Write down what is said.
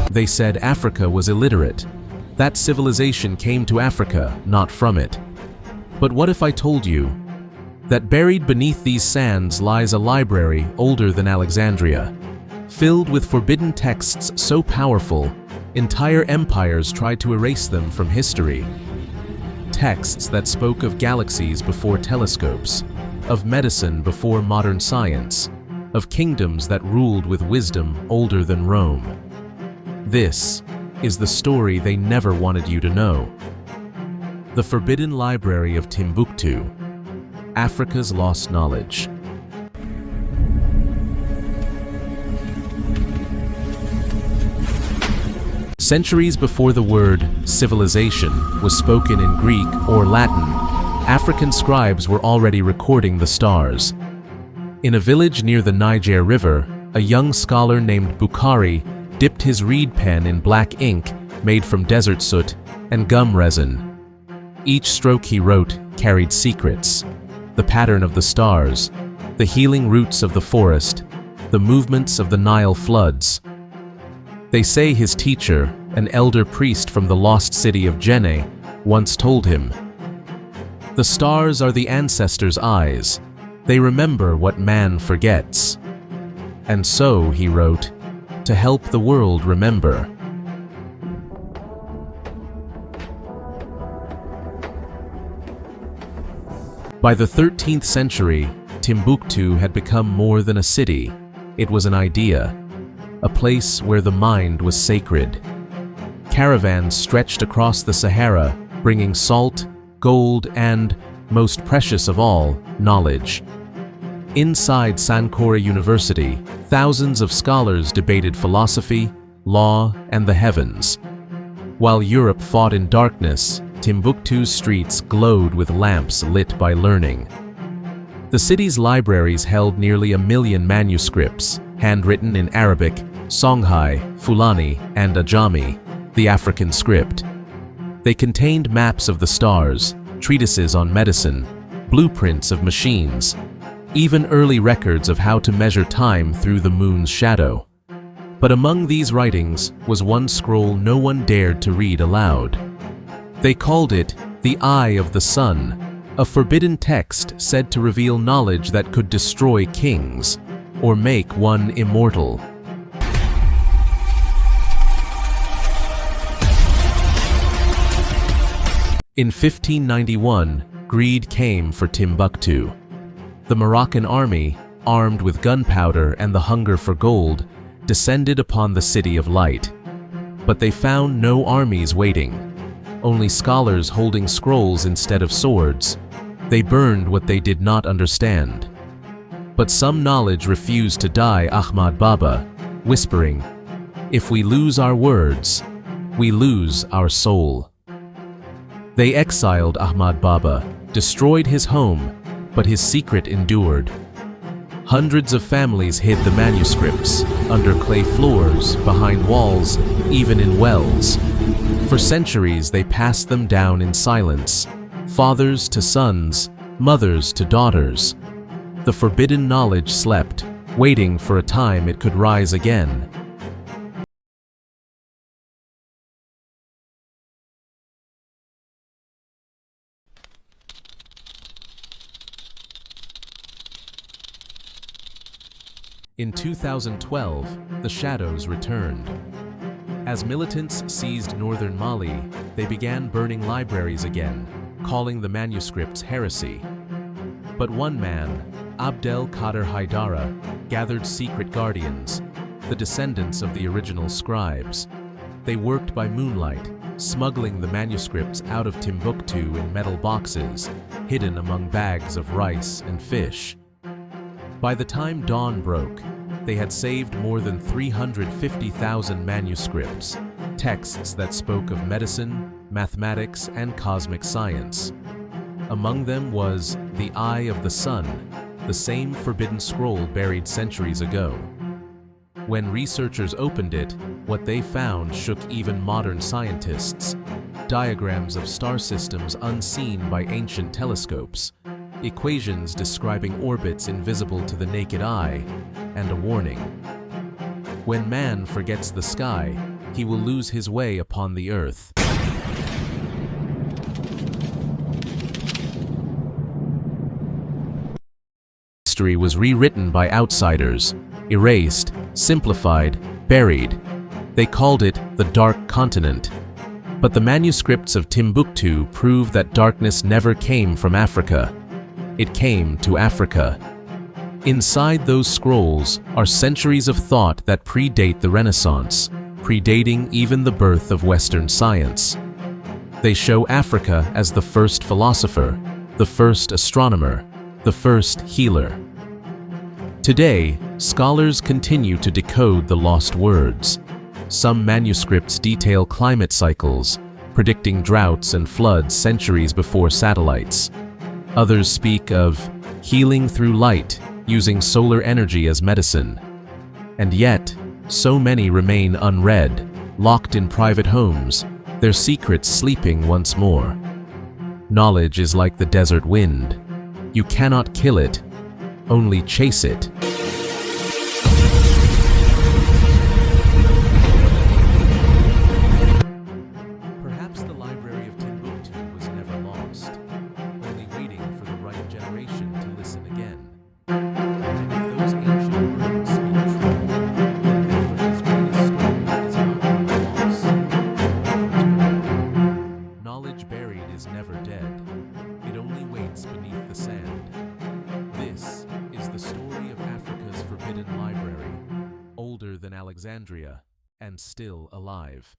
They said Africa was illiterate. That civilization came to Africa, not from it. But what if I told you that buried beneath these sands lies a library older than Alexandria, filled with forbidden texts so powerful, entire empires tried to erase them from history? Texts that spoke of galaxies before telescopes, of medicine before modern science, of kingdoms that ruled with wisdom older than Rome. This is the story they never wanted you to know. The Forbidden Library of Timbuktu, Africa's lost knowledge. Centuries before the word civilization was spoken in Greek or Latin, African scribes were already recording the stars. In a village near the Niger River, a young scholar named Bukhari dipped his reed pen in black ink made from desert soot and gum resin. Each stroke he wrote carried secrets: the pattern of the stars, the healing roots of the forest, the movements of the Nile floods. They say his teacher, an elder priest from the lost city of Jenne, once told him, "The stars are the ancestors' eyes. They remember what man forgets." And so, he wrote, to help the world remember. By the 13th century, Timbuktu had become more than a city. It was an idea, a place where the mind was sacred. Caravans stretched across the Sahara, bringing salt, gold, and, most precious of all, knowledge. Inside Sankore University, thousands of scholars debated philosophy, law, and the heavens. While Europe fought in darkness, Timbuktu's streets glowed with lamps lit by learning. The city's libraries held nearly 1 million manuscripts, handwritten in Arabic, Songhai, Fulani, and Ajami, the African script. They contained maps of the stars, treatises on medicine, blueprints of machines, even early records of how to measure time through the moon's shadow. But among these writings was one scroll no one dared to read aloud. They called it the Eye of the Sun, a forbidden text said to reveal knowledge that could destroy kings or make one immortal. In 1591, greed came for Timbuktu. The Moroccan army, armed with gunpowder and the hunger for gold, descended upon the City of Light. But they found no armies waiting, only scholars holding scrolls instead of swords. They burned what they did not understand. But some knowledge refused to die. Ahmad Baba, whispering, "If we lose our words, we lose our soul." They exiled Ahmad Baba, destroyed his home, but his secret endured. Hundreds of families hid the manuscripts, under clay floors, behind walls, even in wells. For centuries they passed them down in silence, fathers to sons, mothers to daughters. The forbidden knowledge slept, waiting for a time it could rise again. In 2012, the shadows returned. As militants seized northern Mali, they began burning libraries again, calling the manuscripts heresy. But one man, Abdel Kader Haidara, gathered secret guardians, the descendants of the original scribes. They worked by moonlight, smuggling the manuscripts out of Timbuktu in metal boxes, hidden among bags of rice and fish. By the time dawn broke, they had saved more than 350,000 manuscripts, texts that spoke of medicine, mathematics, and cosmic science. Among them was the Eye of the Sun, the same forbidden scroll buried centuries ago. When researchers opened it, what they found shook even modern scientists. Diagrams of star systems unseen by ancient telescopes, equations describing orbits invisible to the naked eye, and a warning. When man forgets the sky, he will lose his way upon the earth. History was rewritten by outsiders, erased, simplified, buried. They called it the Dark Continent. But the manuscripts of Timbuktu prove that darkness never came from Africa. It came to Africa. Inside those scrolls are centuries of thought that predate the Renaissance, predating even the birth of Western science. They show Africa as the first philosopher, the first astronomer, the first healer. Today, scholars continue to decode the lost words. Some manuscripts detail climate cycles, predicting droughts and floods centuries before satellites. Others speak of healing through light, using solar energy as medicine. And yet, so many remain unread, locked in private homes, their secrets sleeping once more. Knowledge is like the desert wind. You cannot kill it, only chase it. Perhaps the Library of Timbuktu was never lost, only waiting for the right generation to listen again. And if those ancient words speak true, then Africa's greatest story is not lost. Knowledge buried is never dead. It only waits beneath the sand. This is the story of Africa's forbidden library, older than Alexandria and still alive.